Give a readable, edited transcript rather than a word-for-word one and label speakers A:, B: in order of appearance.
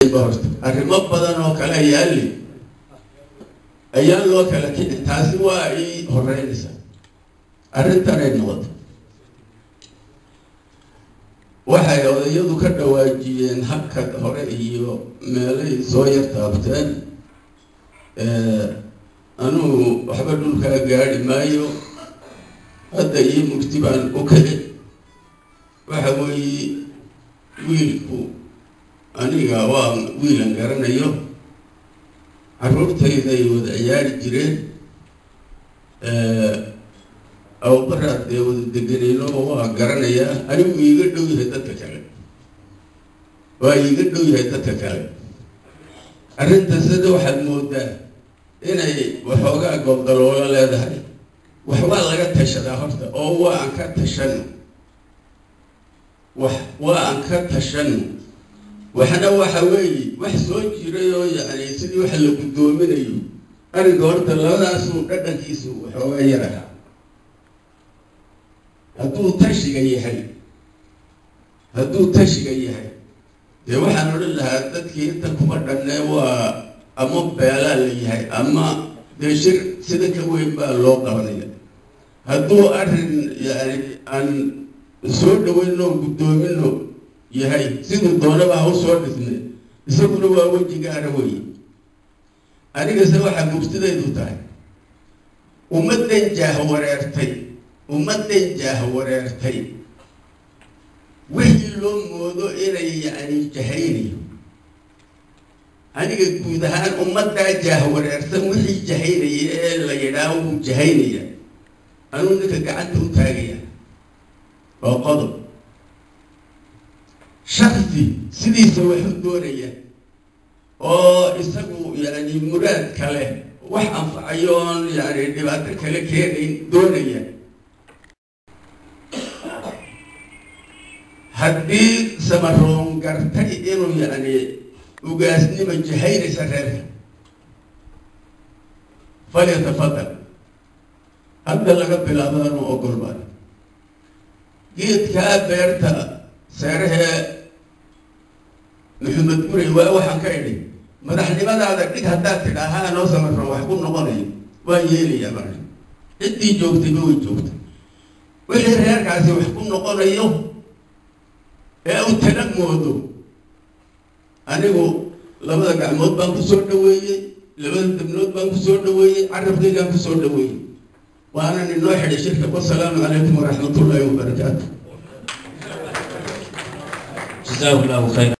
A: arrimo badan oo kale yaali ayaa loo kala kicin taasi waa ay horeynaysa arrintan ay noqoto waxay odayadu ka dhawaajiyeen habka hore iyo meelay soo yar taabteen anuu waxba dhulkaa gaadhi maayo hadda iyo mugti baan u kici waxa weeye wiilku aniga waa wiilan garanayo carruurtayday wada ciyaari jireen awbaraadee wada deganayno waa garanayaa anigu iiga dhow yahay dadka kale waa iiga dhow yahay dadka kale arrintaas hadda waxaad moodaa inay waxoogaa goobdaloola leedahay waxbaa laga tashadaa horta oo waa aan ka tashano waa aan ka tashano waxna waxa weeye wax soo jiray oo yacni sidii wax la guddoominayo arrinka horta labadaasu dhadhankiisu waxoogaa yaraha hadduu tashiga yahay dee waxaan odhan lahaa dadkii inta kuma dhanne waa ama beelaa la yahay ama dee shir sida ka weyn baa loo qabanaya hadduu arrin yacni aan soo dhaweyno guddoomino yahay siduu doonaba ha u soo dhisne isaguna waa weji gaara weye anigase waxaa mugtidaydu tahay ummaddan jaahwareertay wixii loo moodo inay yacni jahaynayo aniga guud ahaan ummaddaa jaahwareersan wixii jahaynaya ee la yidhaaho wuu jahaynaya anuu ninka gacanta u taagaya waa qodob shaksi sidiisa wax u doonaya oo isagu yacni muraad kale wax anfacayo oon yacni dhibaato kale keenayn doonaya haddii samaroon gartay inuu yacni ugaasnima jahaynaysa reerka falyatafadal hadda laga bilaabo anuu ogolbaan geedkaa beerta seerahee maxamed guray waa waxaan ka idhi madaxnimadaada dhig haddaad tidhaahaa noo samaroon wax ku noqonayo waan yeelayaa marka ciddii joogtayba way joogtay wixii reerkaasi wax ku noqonayo ee u tala moodo anigu labada gacmood baan ku soo dhaweeyey labada dabnood baan ku soo dhaweeyey carabkaygaan ku soo dhaweeyey waanan inoo xidhay shirka wasalaamu calaykum waraxmatullaahi wabarakaatu. جزاه الله خيرا.